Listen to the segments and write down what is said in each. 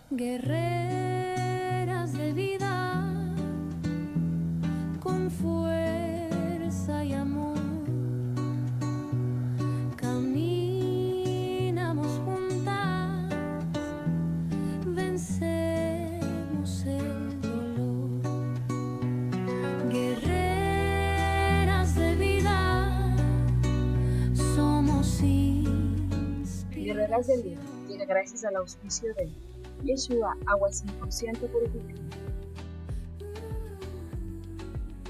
Guerreras de vida, con fuerza y amor, caminamos juntas, vencemos el dolor. Guerreras de vida, somos Guerreras de Vida llega gracias al auspicio de Yeshua, agua 100% purificada.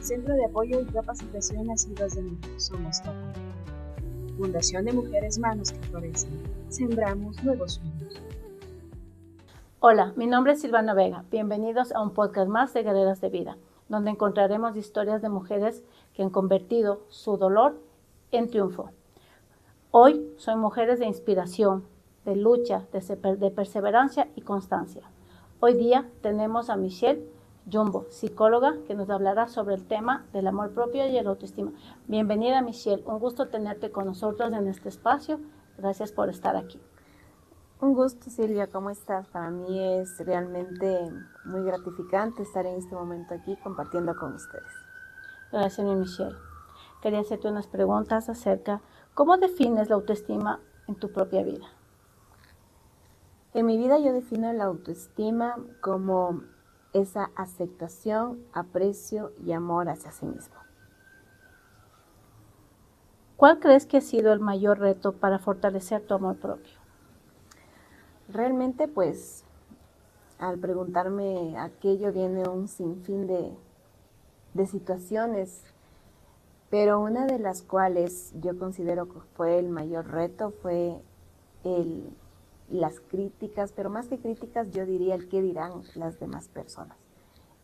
Centro de Apoyo y Capacitación a Ciudades de Mundo, Somos Toco. Fundación de Mujeres Manos que Florecen. Sembramos nuevos sueños. Hola, mi nombre es Silvana Vega. Bienvenidos a un podcast más de Guerreras de Vida, donde encontraremos historias de mujeres que han convertido su dolor en triunfo. Hoy son mujeres de inspiración, de lucha, de perseverancia y constancia. Hoy día tenemos a Michelle Jumbo, psicóloga, que nos hablará sobre el tema del amor propio y el autoestima. Bienvenida, Michelle. Un gusto tenerte con nosotros en este espacio. Gracias por estar aquí. Un gusto, Silvia, ¿cómo estás? Para mí es realmente muy gratificante estar en este momento aquí compartiendo con ustedes. Gracias, Michelle. Quería hacerte unas preguntas acerca, ¿cómo defines la autoestima en tu propia vida? En mi vida yo defino la autoestima como esa aceptación, aprecio y amor hacia sí mismo. ¿Cuál crees que ha sido el mayor reto para fortalecer tu amor propio? Realmente, pues, al preguntarme aquello viene un sinfín de situaciones, pero una de las cuales yo considero que fue el mayor reto fue las críticas, pero más que críticas yo diría el qué dirán las demás personas,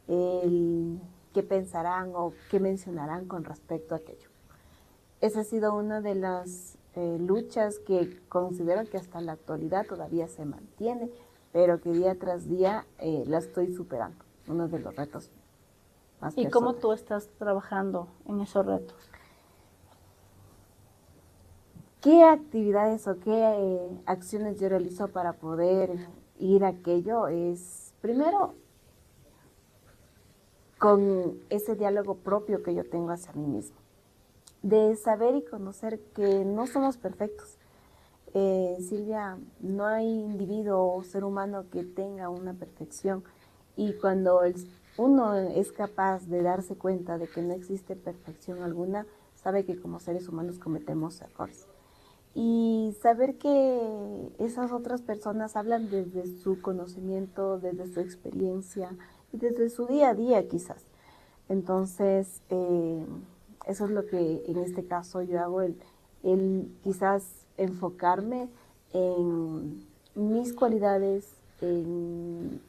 el qué pensarán o qué mencionarán con respecto a aquello. Esa ha sido una de las luchas que considero que hasta la actualidad todavía se mantiene, pero que día tras día la estoy superando, uno de los retos más ¿Y personales. cómo tú estás trabajando en esos retos? ¿Qué actividades o qué acciones yo realizo para poder ir a aquello? Es primero con ese diálogo propio que yo tengo hacia mí mismo, de saber y conocer que no somos perfectos. Silvia, no hay individuo o ser humano que tenga una perfección, y cuando uno es capaz de darse cuenta de que no existe perfección alguna, sabe que como seres humanos cometemos errores. Y saber que esas otras personas hablan desde su conocimiento, desde su experiencia y desde su día a día quizás. Entonces, eso es lo que en este caso yo hago, el quizás enfocarme en mis cualidades, en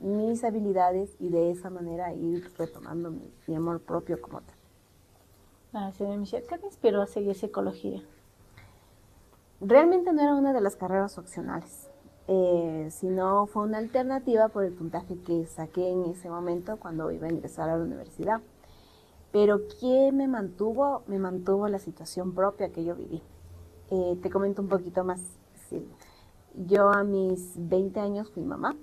mis habilidades, y de esa manera ir retomando mi amor propio como tal. Gracias, Michelle. ¿Qué te inspiró a seguir psicología? Realmente no era una de las carreras opcionales, sino fue una alternativa por el puntaje que saqué en ese momento cuando iba a ingresar a la universidad. Pero ¿qué me mantuvo? Me mantuvo la situación propia que yo viví. Te comento un poquito más, Silvia. Yo a mis 20 años fui mamá,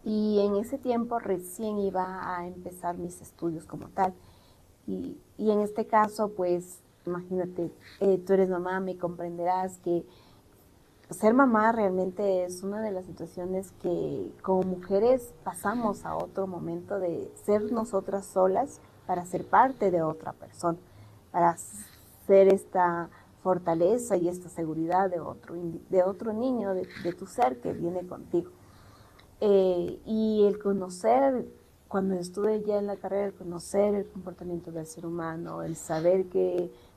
y en ese tiempo recién iba a empezar mis estudios como tal. Y en este caso, pues, imagínate, tú eres mamá, me comprenderás que ser mamá realmente es una de las situaciones que como mujeres pasamos a otro momento de ser nosotras solas para ser parte de otra persona, para ser esta fortaleza y esta seguridad de otro niño, de tu ser que viene contigo. Y el conocer, cuando estuve ya en la carrera, el conocer el comportamiento del ser humano, el saber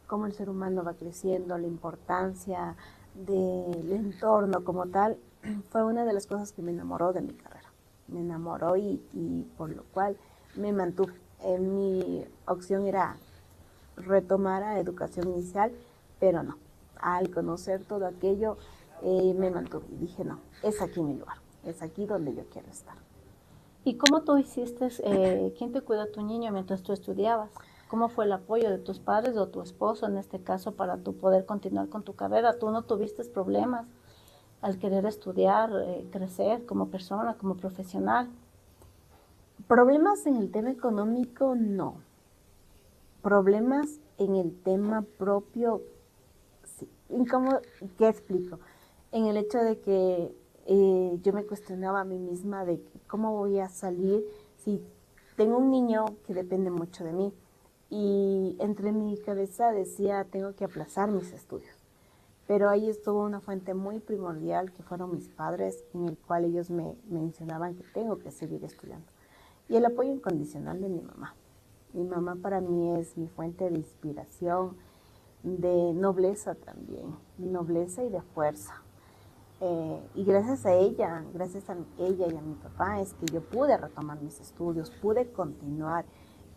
cómo el ser humano va creciendo, la importancia del entorno como tal, fue una de las cosas que me enamoró de mi carrera. Me enamoró y por lo cual me mantuve. Mi opción era retomar a educación inicial, pero no. Al conocer todo aquello, me mantuve y dije, no, es aquí mi lugar, es aquí donde yo quiero estar. ¿Y cómo tú hiciste, quién te cuidó a tu niño mientras tú estudiabas? ¿Cómo fue el apoyo de tus padres o tu esposo en este caso para tú poder continuar con tu carrera? ¿Tú no tuviste problemas al querer estudiar, crecer como persona, como profesional? Problemas en el tema económico, no. Problemas en el tema propio, sí. ¿Qué explico? En el hecho de que yo me cuestionaba a mí misma de cómo voy a salir si tengo un niño que depende mucho de mí. Y entre mi cabeza decía, tengo que aplazar mis estudios. Pero ahí estuvo una fuente muy primordial que fueron mis padres, en el cual ellos me mencionaban que tengo que seguir estudiando. Y el apoyo incondicional de mi mamá. Mi mamá para mí es mi fuente de inspiración, de nobleza también, de nobleza y de fuerza. Y gracias a ella y a mi papá es que yo pude retomar mis estudios, pude continuar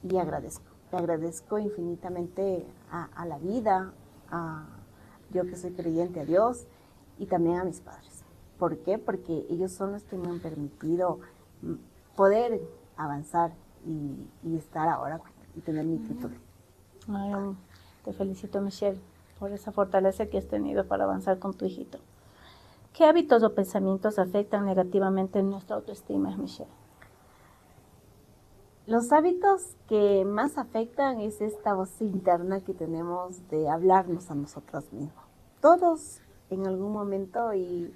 y agradezco. Le agradezco infinitamente a la vida, yo que soy creyente, a Dios y también a mis padres. ¿Por qué? Porque ellos son los que me han permitido poder avanzar y estar ahora y tener mi título. Ay, te felicito, Michelle, por esa fortaleza que has tenido para avanzar con tu hijito. ¿Qué hábitos o pensamientos afectan negativamente en nuestra autoestima, Michelle? Los hábitos que más afectan es esta voz interna que tenemos de hablarnos a nosotros mismos. Todos en algún momento, y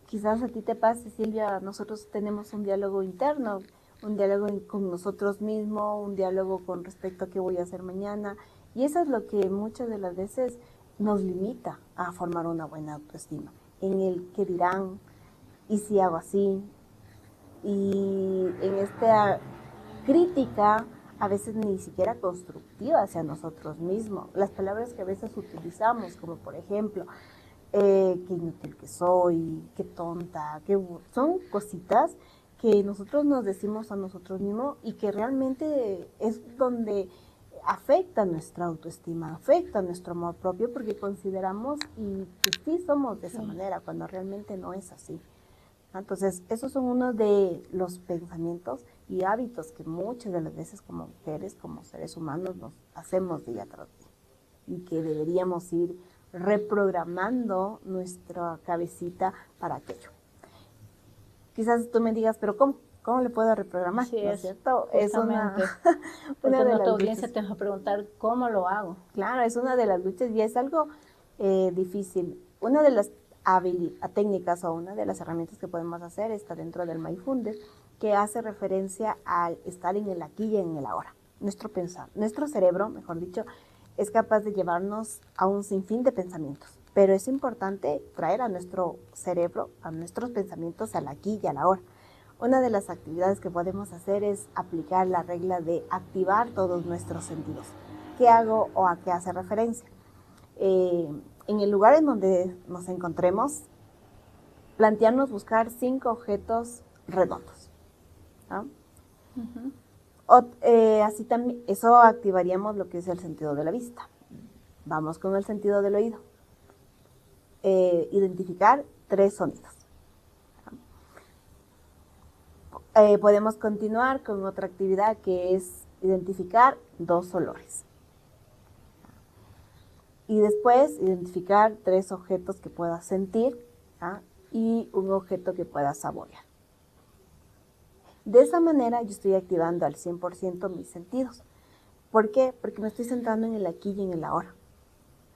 quizás a ti te pase, Silvia, nosotros tenemos un diálogo interno, un diálogo con nosotros mismos, un diálogo con respecto a qué voy a hacer mañana, y eso es lo que muchas de las veces nos limita a formar una buena autoestima, en el qué dirán, y si hago así, y en esta crítica a veces ni siquiera constructiva hacia nosotros mismos. Las palabras que a veces utilizamos, como por ejemplo, qué inútil que soy, qué tonta, son cositas que nosotros nos decimos a nosotros mismos y que realmente es donde afecta nuestra autoestima, afecta nuestro amor propio, porque consideramos y que sí somos de esa manera, cuando realmente no es así. Entonces, esos son uno de los pensamientos y hábitos que muchas de las veces como mujeres, como seres humanos, nos hacemos día tras día y que deberíamos ir reprogramando nuestra cabecita para aquello. Quizás tú me digas, pero ¿cómo le puedo reprogramar? Sí, ¿no es cierto? Es una porque de nuestra las audiencia luchas. te va a preguntar cómo lo hago. Claro, es una de las luchas y es algo difícil. Una de las técnicas o una de las herramientas que podemos hacer está dentro del Mindfulness, que hace referencia al estar en el aquí y en el ahora. Nuestro cerebro, mejor dicho, es capaz de llevarnos a un sinfín de pensamientos, pero es importante traer a nuestro cerebro, a nuestros pensamientos al aquí y al ahora. Una de las actividades que podemos hacer es aplicar la regla de activar todos nuestros sentidos. ¿Qué hago o a qué hace referencia? En el lugar en donde nos encontremos, plantearnos buscar 5 objetos redondos. ¿No? Así también, eso activaríamos lo que es el sentido de la vista. Vamos con el sentido del oído. Identificar 3 sonidos. Podemos continuar con otra actividad que es identificar 2 olores. Y después identificar 3 objetos que puedas sentir, ¿ah? Y un objeto que puedas saborear. De esa manera yo estoy activando al 100% mis sentidos. ¿Por qué? Porque me estoy centrando en el aquí y en el ahora.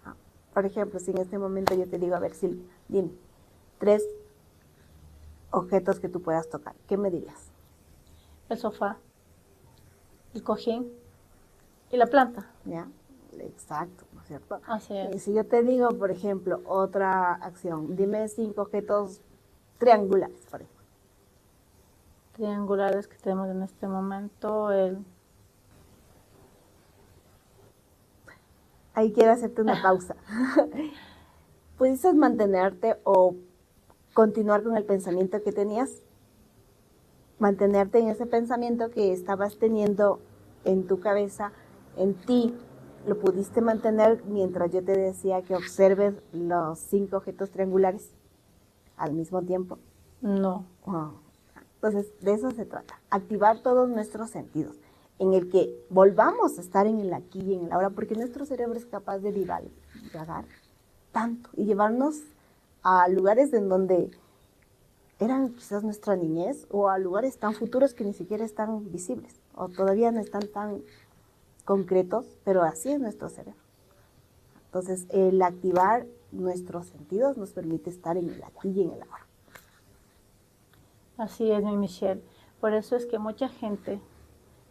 ¿Ah? Por ejemplo, si en este momento yo te digo, a ver, Silvia, dime 3 objetos que tú puedas tocar, ¿qué me dirías? El sofá, el cojín y la planta. ¿Ya? Exacto, ¿no es cierto? Así es. Y si yo te digo, por ejemplo, otra acción, dime 5 objetos triangulares, por ejemplo. Triangulares que tenemos en este momento, Ahí quiero hacerte una pausa. ¿Pudieses mantenerte o continuar con el pensamiento que tenías? Mantenerte en ese pensamiento que estabas teniendo en tu cabeza, en ti. ¿Lo pudiste mantener mientras yo te decía que observes los 5 objetos triangulares al mismo tiempo? No. Wow. Entonces, de eso se trata. Activar todos nuestros sentidos, en el que volvamos a estar en el aquí y en el ahora, porque nuestro cerebro es capaz de divagar tanto y llevarnos a lugares en donde eran quizás nuestra niñez o a lugares tan futuros que ni siquiera están visibles o todavía no están tan concretos, pero así es nuestro cerebro. Entonces, el activar nuestros sentidos nos permite estar en el aquí y en el ahora. Así es, mi Michelle. Por eso es que mucha gente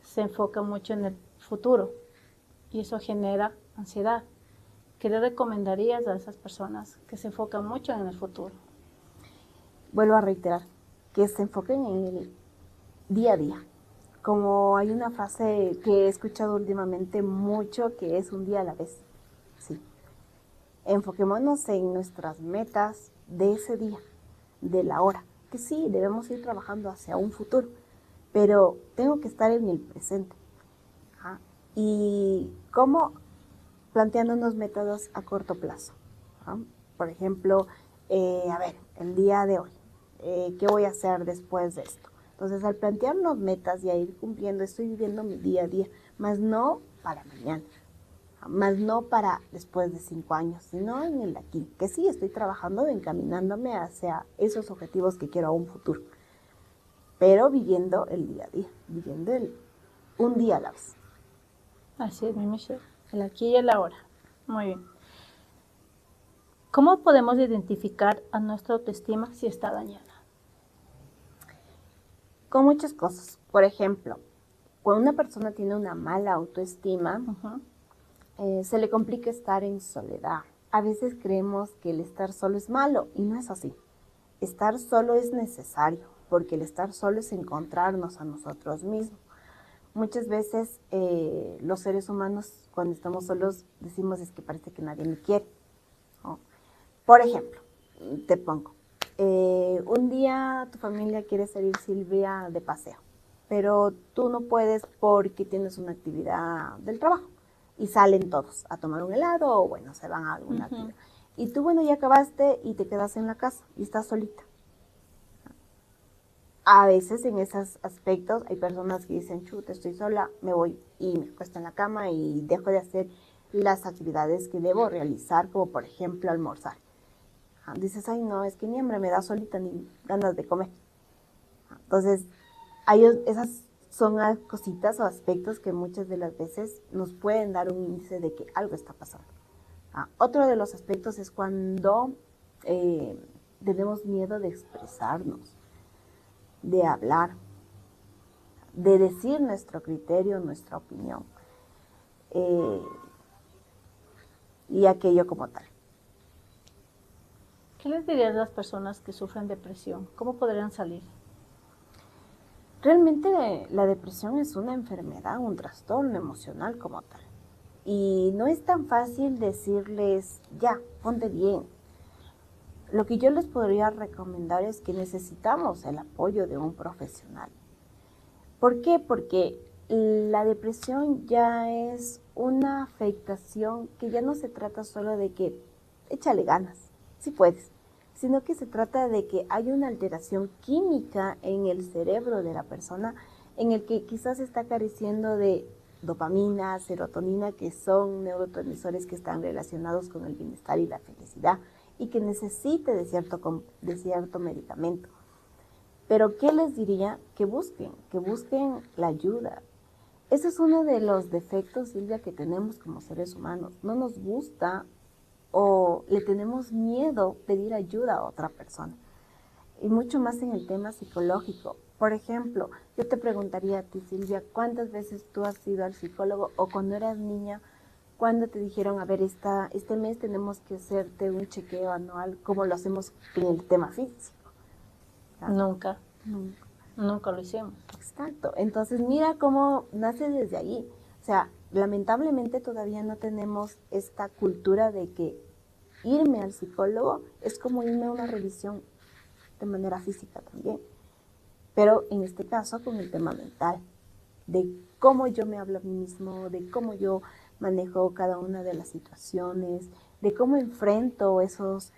se enfoca mucho en el futuro y eso genera ansiedad. ¿Qué le recomendarías a esas personas que se enfocan mucho en el futuro? Vuelvo a reiterar, que se enfoquen en el día a día. Como hay una frase que he escuchado últimamente mucho, que es un día a la vez. Sí. Enfoquémonos en nuestras metas de ese día, de la hora. Que sí, debemos ir trabajando hacia un futuro, pero tengo que estar en el presente. ¿Ah? ¿Y cómo? Planteándonos métodos a corto plazo. ¿Ah? Por ejemplo, el día de hoy, ¿qué voy a hacer después de esto? Entonces, al plantearnos metas y a ir cumpliendo, estoy viviendo mi día a día, más no para mañana, más no para después de 5 años, sino en el aquí, que sí, estoy trabajando, encaminándome hacia esos objetivos que quiero a un futuro, pero viviendo el día a día, viviendo un día a la vez. Así es, mi Michelle. El aquí y el ahora. Muy bien. ¿Cómo podemos identificar a nuestra autoestima si está dañada? Con muchas cosas. Por ejemplo, cuando una persona tiene una mala autoestima, se le complica estar en soledad. A veces creemos que el estar solo es malo y no es así. Estar solo es necesario, porque el estar solo es encontrarnos a nosotros mismos. Muchas veces los seres humanos, cuando estamos solos, decimos es que parece que nadie me quiere, ¿no? Por ejemplo, te pongo, un día tu familia quiere salir, Silvia, de paseo, pero tú no puedes porque tienes una actividad del trabajo y salen todos a tomar un helado o bueno, se van a alguna actividad. Y tú, bueno, ya acabaste y te quedas en la casa y estás solita. A veces en esos aspectos hay personas que dicen, chuta, estoy sola, me voy y me acuesto en la cama y dejo de hacer las actividades que debo realizar, como por ejemplo almorzar. Dices, ay no, es que ni hambre me da solita ni ganas de comer. Entonces, esas son cositas o aspectos que muchas de las veces nos pueden dar un índice de que algo está pasando. Otro de los aspectos es cuando tenemos miedo de expresarnos, de hablar, de decir nuestro criterio, nuestra opinión y aquello como tal. ¿Qué les dirías a las personas que sufren depresión? ¿Cómo podrían salir? Realmente la depresión es una enfermedad, un trastorno emocional como tal. Y no es tan fácil decirles, ya, ponte bien. Lo que yo les podría recomendar es que necesitamos el apoyo de un profesional. ¿Por qué? Porque la depresión ya es una afectación que ya no se trata solo de que échale ganas, si puedes, sino que se trata de que hay una alteración química en el cerebro de la persona en el que quizás está careciendo de dopamina, serotonina, que son neurotransmisores que están relacionados con el bienestar y la felicidad y que necesite de cierto medicamento. Pero ¿qué les diría? Que busquen la ayuda. Ese es uno de los defectos, Silvia, que tenemos como seres humanos. No nos gusta o le tenemos miedo pedir ayuda a otra persona. Y mucho más en el tema psicológico. Por ejemplo, yo te preguntaría a ti, Silvia, ¿cuántas veces tú has ido al psicólogo o cuando eras niña, cuando te dijeron, a ver, este mes tenemos que hacerte un chequeo anual, como lo hacemos en el tema físico? Nunca lo hicimos. Exacto. Entonces, mira cómo nace desde ahí. O sea, lamentablemente todavía no tenemos esta cultura de que irme al psicólogo es como irme a una revisión de manera física también. Pero en este caso con el tema mental, de cómo yo me hablo a mí mismo, de cómo yo manejo cada una de las situaciones, de cómo enfrento esos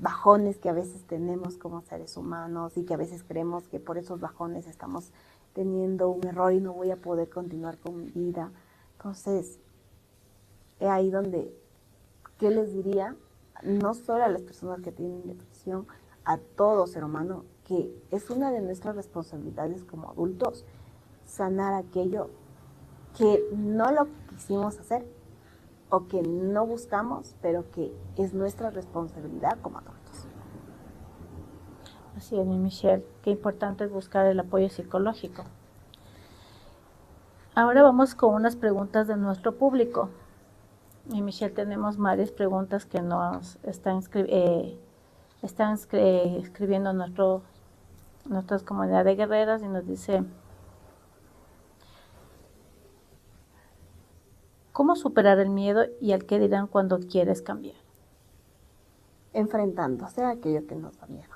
bajones que a veces tenemos como seres humanos y que a veces creemos que por esos bajones estamos teniendo un error y no voy a poder continuar con mi vida. Entonces, es ahí donde, ¿qué les diría? no solo a las personas que tienen depresión, a todo ser humano, que es una de nuestras responsabilidades como adultos, sanar aquello que no lo quisimos hacer o que no buscamos, pero que es nuestra responsabilidad como adultos. Así es, mi Michelle, qué importante es buscar el apoyo psicológico. Ahora vamos con unas preguntas de nuestro público. Mi Michelle, tenemos varias preguntas que nos están escribiendo nuestras comunidades de guerreras y nos dice: ¿cómo superar el miedo y el qué dirán cuando quieres cambiar? Enfrentándose a aquello que nos da miedo.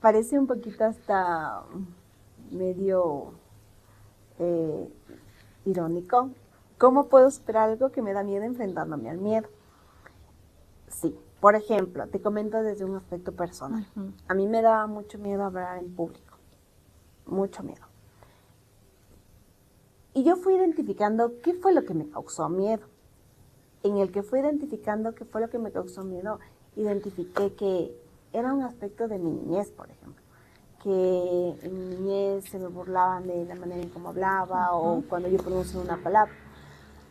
Parece un poquito hasta medio irónico. ¿Cómo puedo superar algo que me da miedo enfrentándome al miedo? Sí, por ejemplo, te comento desde un aspecto personal. Uh-huh. A mí me daba mucho miedo hablar en público, mucho miedo. Y yo fui identificando qué fue lo que me causó miedo. En el que fui identificando qué fue lo que me causó miedo, identifiqué que era un aspecto de mi niñez, por ejemplo. Que en mi niñez se me burlaban de la manera en cómo hablaba o cuando yo pronuncio una palabra.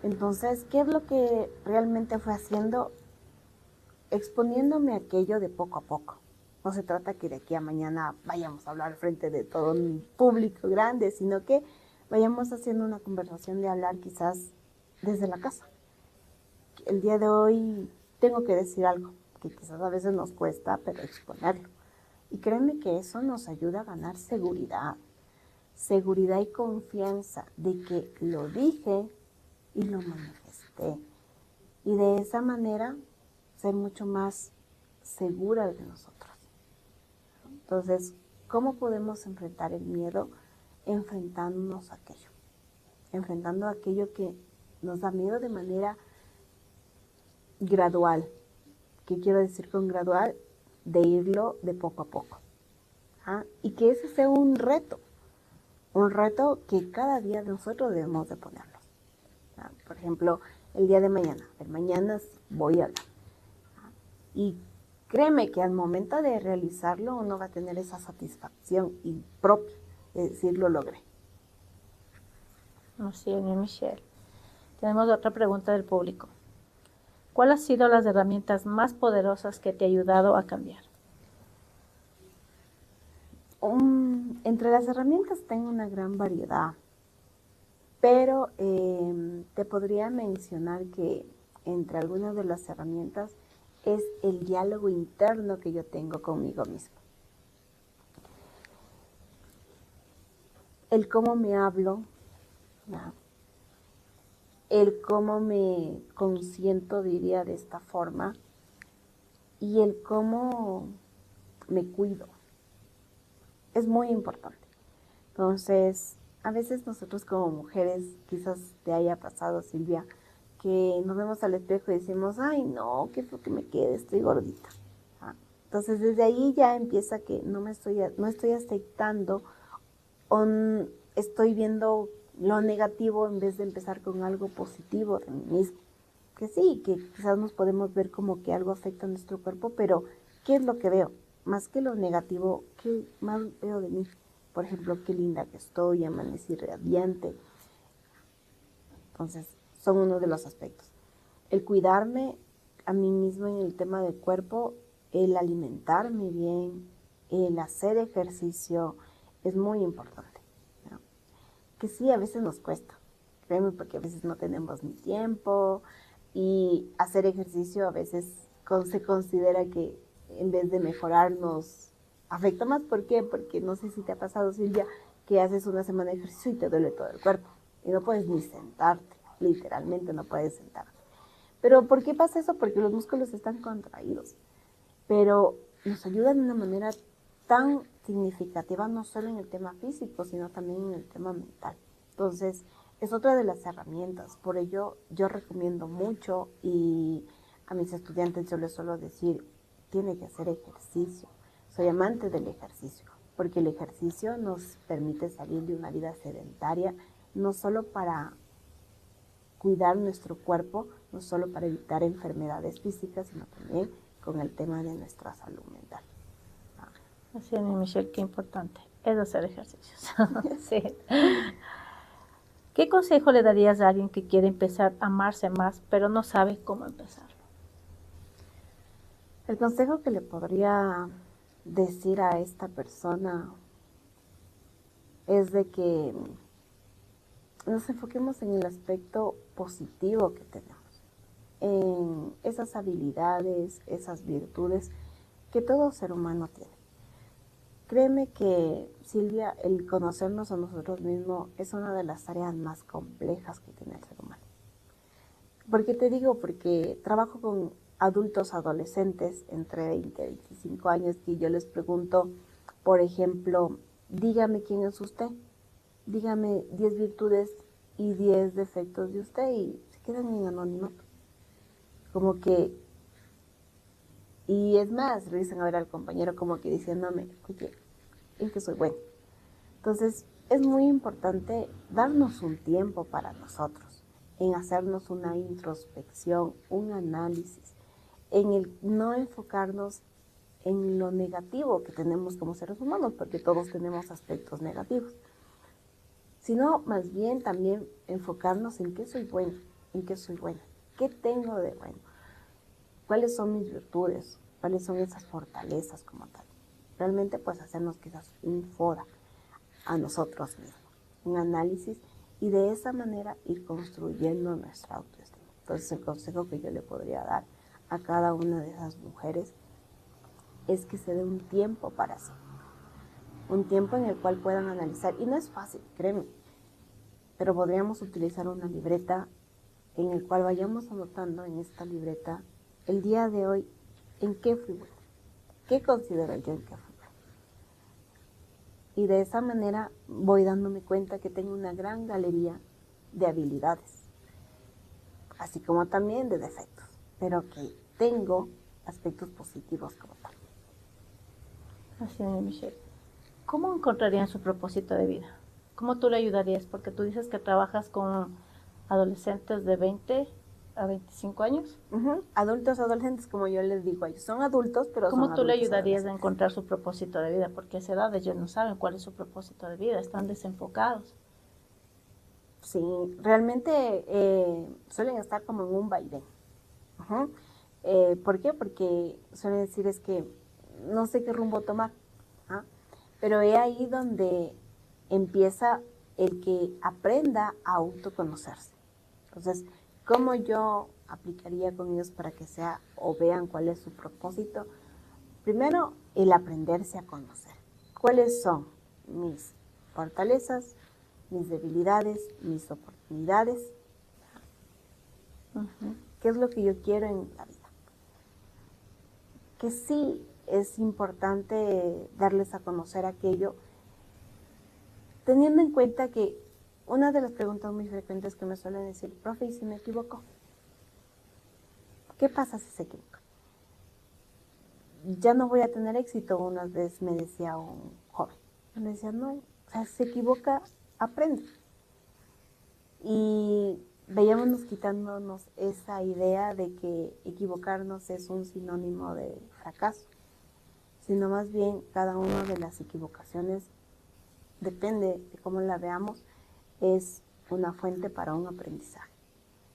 Entonces, ¿qué es lo que realmente fue haciendo? Exponiéndome a aquello de poco a poco. No se trata que de aquí a mañana vayamos a hablar frente de todo un público grande, sino que vayamos haciendo una conversación de hablar quizás desde la casa. El día de hoy tengo que decir algo que quizás a veces nos cuesta, pero exponerlo. Y créeme que eso nos ayuda a ganar seguridad y confianza de que lo dije y lo manifesté. Y de esa manera ser mucho más segura de nosotros. Entonces, ¿cómo podemos enfrentar el miedo? Enfrentándonos a aquello. Enfrentando aquello que nos da miedo de manera gradual. ¿Qué quiero decir con gradual? De irlo de poco a poco. ¿Ah? Y que ese sea un reto que cada día nosotros debemos de ponernos. ¿Ah? Por ejemplo, el día de mañana voy a hablar. ¿Ah? Y créeme que al momento de realizarlo uno va a tener esa satisfacción propia de decir lo logré. Así es, Michelle. Tenemos otra pregunta del público. ¿Cuáles han sido las herramientas más poderosas que te ha ayudado a cambiar? Entre las herramientas tengo una gran variedad, pero te podría mencionar que entre algunas de las herramientas es el diálogo interno que yo tengo conmigo mismo. El cómo me hablo, ¿no? El cómo me consiento, diría de esta forma, y el cómo me cuido. Es muy importante. Entonces, a veces nosotros como mujeres, quizás te haya pasado, Silvia, que nos vemos al espejo y decimos, ay no, ¿qué es lo que me queda? Estoy gordita. Entonces, desde ahí ya empieza que no estoy aceptando o estoy viendo lo negativo en vez de empezar con algo positivo de mí mismo. Que sí, que quizás nos podemos ver como que algo afecta a nuestro cuerpo, pero ¿qué es lo que veo? Más que lo negativo, ¿qué más veo de mí? Por ejemplo, qué linda que estoy, amanecí radiante. Entonces, son uno de los aspectos. El cuidarme a mí mismo en el tema del cuerpo, el alimentarme bien, el hacer ejercicio, es muy importante. ¿No? Que sí, a veces nos cuesta, créeme, porque a veces no tenemos ni tiempo y hacer ejercicio a veces se considera que en vez de mejorar nos afecta más. ¿Por qué? Porque no sé si te ha pasado, Silvia, que haces una semana de ejercicio y te duele todo el cuerpo y no puedes ni sentarte, literalmente no puedes sentarte. ¿Pero por qué pasa eso? Porque los músculos están contraídos, pero nos ayudan de una manera tan significativa, no solo en el tema físico, sino también en el tema mental. Entonces, es otra de las herramientas. Por ello, yo recomiendo mucho y a mis estudiantes yo les suelo decir, tiene que hacer ejercicio. Soy amante del ejercicio, porque el ejercicio nos permite salir de una vida sedentaria, no solo para cuidar nuestro cuerpo, no solo para evitar enfermedades físicas, sino también con el tema de nuestra salud mental. Así es, Michelle, qué importante es hacer ejercicios. Sí. ¿Qué consejo le darías a alguien que quiere empezar a amarse más, pero no sabe cómo empezarlo? El consejo que le podría decir a esta persona es de que nos enfoquemos en el aspecto positivo que tenemos, en esas habilidades, esas virtudes que todo ser humano tiene. Créeme que, Silvia, el conocernos a nosotros mismos es una de las tareas más complejas que tiene el ser humano. ¿Por qué te digo? Porque trabajo con adultos adolescentes entre 20 y 25 años que yo les pregunto, por ejemplo, dígame quién es usted, dígame 10 virtudes y 10 defectos de usted y se quedan en anonimato. Como que, y es más, revisan a ver al compañero como que diciéndome, oye, ¿en qué soy bueno? Entonces, es muy importante darnos un tiempo para nosotros, en hacernos una introspección, un análisis, en el no enfocarnos en lo negativo que tenemos como seres humanos, porque todos tenemos aspectos negativos, sino más bien también enfocarnos en qué soy bueno, en qué soy buena, qué tengo de bueno, cuáles son mis virtudes, cuáles son esas fortalezas como tal. Realmente pues hacernos quizás un FODA a nosotros mismos, un análisis y de esa manera ir construyendo nuestra autoestima. Entonces el consejo que yo le podría dar a cada una de esas mujeres es que se dé un tiempo para sí, un tiempo en el cual puedan analizar, y no es fácil, créeme, pero podríamos utilizar una libreta en el cual vayamos anotando en esta libreta el día de hoy en qué fui buena, qué considero yo en qué fui buena. Y de esa manera voy dándome cuenta que tengo una gran galería de habilidades, así como también de defectos, pero que tengo aspectos positivos como tal. Así es, Michelle. ¿Cómo encontrarían su propósito de vida? ¿Cómo tú le ayudarías? Porque tú dices que trabajas con adolescentes de 20 a 25 años. Adultos, adolescentes, como yo les digo a ellos, son adultos, pero son ¿Cómo tú le adultos ayudarías a adolescentes. encontrar su propósito de vida? Porque a esa edad ellos no saben cuál es su propósito de vida, están desenfocados. Sí, realmente suelen estar como en un vaivén. ¿Por qué? Porque suelen decir es que no sé qué rumbo tomar. Pero es ahí donde empieza el que aprenda a autoconocerse. Entonces, ¿cómo yo aplicaría con ellos para que sea o vean cuál es su propósito? Primero, el aprenderse a conocer. ¿Cuáles son mis fortalezas, mis debilidades, mis oportunidades? ¿Qué es lo que yo quiero en la vida? Que sí es importante darles a conocer aquello, teniendo en cuenta que una de las preguntas muy frecuentes que me suelen decir, profe, ¿y si me equivoco? ¿Qué pasa si se equivoca? Ya no voy a tener éxito, una vez me decía un joven. Me decía, no, o sea, si se equivoca, aprende. Y veíamos quitándonos esa idea de que equivocarnos es un sinónimo de fracaso, sino más bien cada una de las equivocaciones, depende de cómo la veamos, es una fuente para un aprendizaje.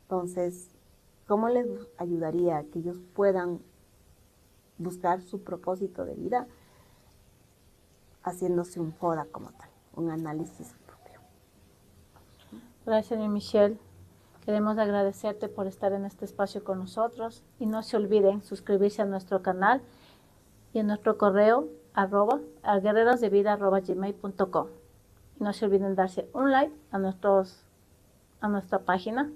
Entonces, ¿cómo les ayudaría a que ellos puedan buscar su propósito de vida? Haciéndose un FODA como tal, un análisis propio. Gracias, Michelle. Queremos agradecerte por estar en este espacio con nosotros y no se olviden suscribirse a nuestro canal y en nuestro correo @guerrerosdevida@gmail.com. Y no se olviden darse un like a nuestra página.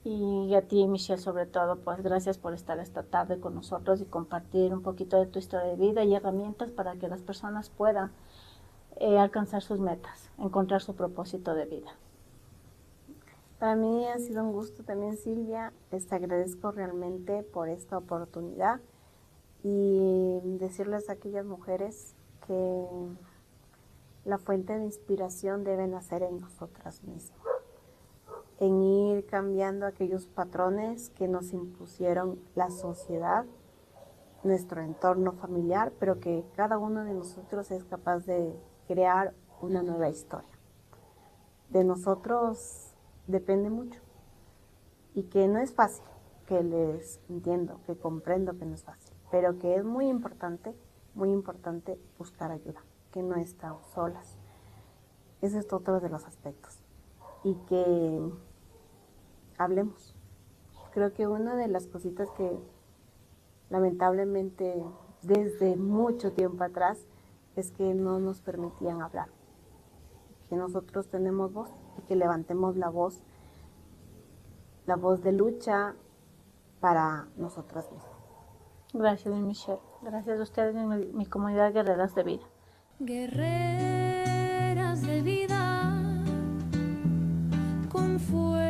Y a ti, Michelle, sobre todo, pues gracias por estar esta tarde con nosotros y compartir un poquito de tu historia de vida y herramientas para que las personas puedan alcanzar sus metas, encontrar su propósito de vida. Para mí ha sido un gusto también, Silvia. Les agradezco realmente por esta oportunidad y decirles a aquellas mujeres que la fuente de inspiración debe nacer en nosotras mismas, en ir cambiando aquellos patrones que nos impusieron la sociedad, nuestro entorno familiar, pero que cada uno de nosotros es capaz de crear una nueva historia. De nosotros depende mucho y que no es fácil, que les entiendo, que comprendo que no es fácil, pero que es muy importante buscar ayuda, que no estamos solas. Ese es otro de los aspectos. Y que hablemos. Creo que una de las cositas que lamentablemente desde mucho tiempo atrás es que no nos permitían hablar. Que nosotros tenemos voz y que levantemos la voz de lucha para nosotras mismas. Gracias, Michelle. Gracias a ustedes, mi comunidad Guerreras de Vida. Guerreras de vida con fuerza.